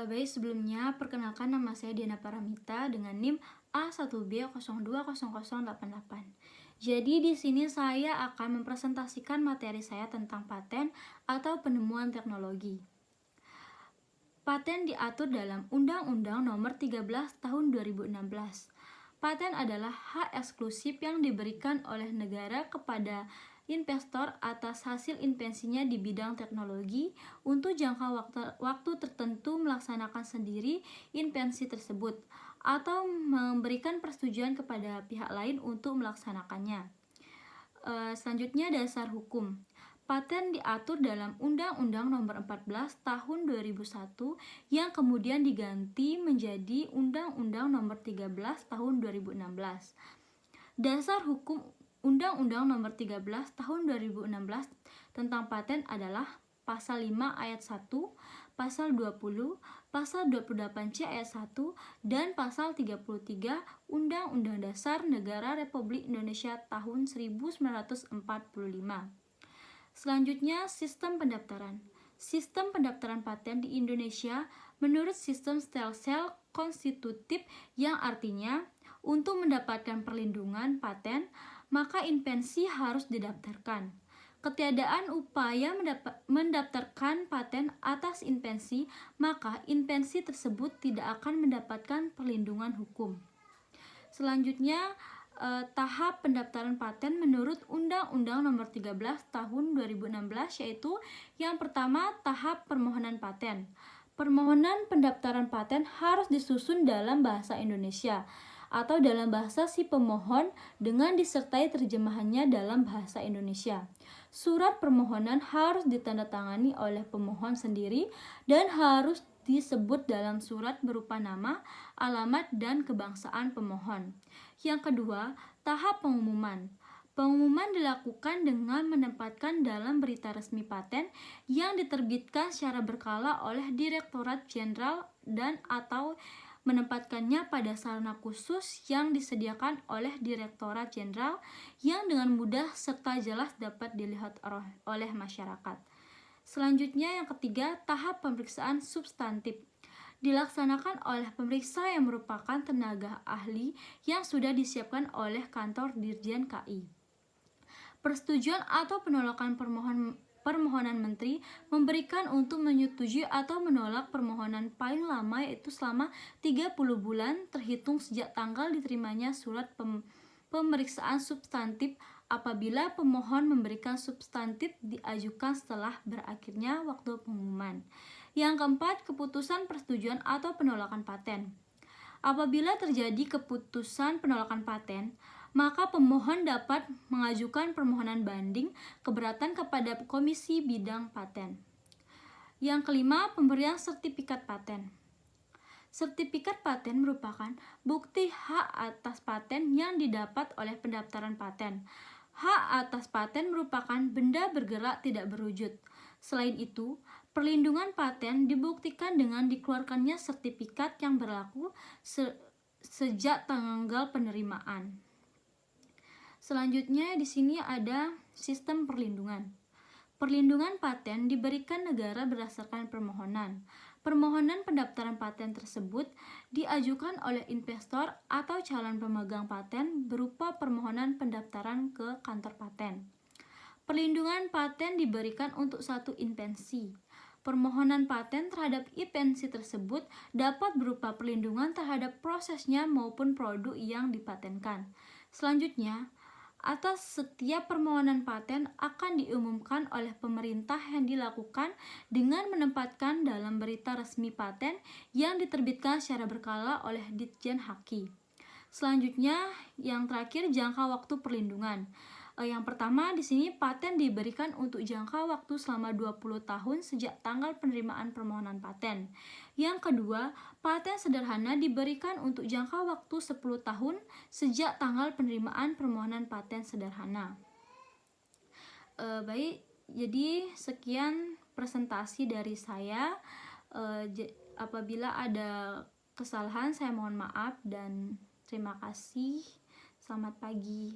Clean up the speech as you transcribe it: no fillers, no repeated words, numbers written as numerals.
Baik, sebelumnya perkenalkan nama saya Diana Paramita dengan NIM A1B020088. Jadi di sini saya akan mempresentasikan materi saya tentang paten atau penemuan teknologi. Paten diatur dalam Undang-Undang Nomor 13 Tahun 2016. Paten adalah hak eksklusif yang diberikan oleh negara kepada investor atas hasil invensinya di bidang teknologi untuk jangka waktu tertentu melaksanakan sendiri invensi tersebut atau memberikan persetujuan kepada pihak lain untuk melaksanakannya. Selanjutnya, dasar hukum. Paten diatur dalam Undang-Undang Nomor 14 Tahun 2001 yang kemudian diganti menjadi Undang-Undang Nomor 13 Tahun 2016. Dasar hukum Undang-Undang Nomor 13 Tahun 2016 tentang paten adalah Pasal 5 Ayat 1, Pasal 20, Pasal 28C Ayat 1, dan Pasal 33 Undang-Undang Dasar Negara Republik Indonesia tahun 1945. Selanjutnya, sistem pendaftaran. Sistem pendaftaran paten di Indonesia menurut sistem stelsel konstitutif yang artinya untuk mendapatkan perlindungan paten, maka invensi harus didaftarkan. Ketiadaan upaya mendaftarkan paten atas invensi, maka invensi tersebut tidak akan mendapatkan perlindungan hukum. Selanjutnya, tahap pendaftaran paten menurut Undang-Undang Nomor 13 Tahun 2016, yaitu yang pertama, tahap permohonan paten. Permohonan pendaftaran paten harus disusun dalam bahasa Indonesia atau dalam bahasa si pemohon dengan disertai terjemahannya dalam bahasa Indonesia. Surat permohonan harus ditandatangani oleh pemohon sendiri dan harus disebut dalam surat berupa nama, alamat, dan kebangsaan pemohon. Yang kedua, tahap pengumuman. Pengumuman dilakukan dengan menempatkan dalam berita resmi paten yang diterbitkan secara berkala oleh Direktorat Jenderal dan atau menempatkannya pada sarana khusus yang disediakan oleh Direktorat Jenderal yang dengan mudah serta jelas dapat dilihat oleh masyarakat. Selanjutnya, yang ketiga, tahap pemeriksaan substantif. Dilaksanakan oleh pemeriksa yang merupakan tenaga ahli yang sudah disiapkan oleh kantor Dirjen KI. Persetujuan atau penolakan permohonan menteri memberikan untuk menyetujui atau menolak permohonan paling lama yaitu selama 30 bulan terhitung sejak tanggal diterimanya surat pemeriksaan substantif. Apabila pemohon memberikan substantif diajukan setelah berakhirnya waktu pengumuman. Yang keempat, keputusan persetujuan atau penolakan paten. Apabila terjadi keputusan penolakan paten, maka pemohon dapat mengajukan permohonan banding keberatan kepada Komisi Bidang Paten. Yang kelima, pemberian sertifikat paten. Sertifikat paten merupakan bukti hak atas paten yang didapat oleh pendaftaran paten. Hak atas paten merupakan benda bergerak tidak berwujud. Selain itu, perlindungan paten dibuktikan dengan dikeluarkannya sertifikat yang berlaku sejak tanggal penerimaan. Selanjutnya di sini ada sistem perlindungan. Perlindungan paten diberikan negara berdasarkan permohonan. Permohonan pendaftaran paten tersebut diajukan oleh investor atau calon pemegang paten berupa permohonan pendaftaran ke kantor paten. Perlindungan paten diberikan untuk satu invensi. Permohonan paten terhadap invensi tersebut dapat berupa perlindungan terhadap prosesnya maupun produk yang dipatenkan. Selanjutnya, atas setiap permohonan paten akan diumumkan oleh pemerintah yang dilakukan dengan menempatkan dalam berita resmi paten yang diterbitkan secara berkala oleh Ditjen HAKI. Selanjutnya, yang terakhir, jangka waktu perlindungan. Yang pertama di sini paten diberikan untuk jangka waktu selama 20 tahun sejak tanggal penerimaan permohonan paten. Yang kedua, paten sederhana diberikan untuk jangka waktu 10 tahun sejak tanggal penerimaan permohonan paten sederhana. Baik, jadi sekian presentasi dari saya. Apabila ada kesalahan saya mohon maaf dan terima kasih. Selamat pagi.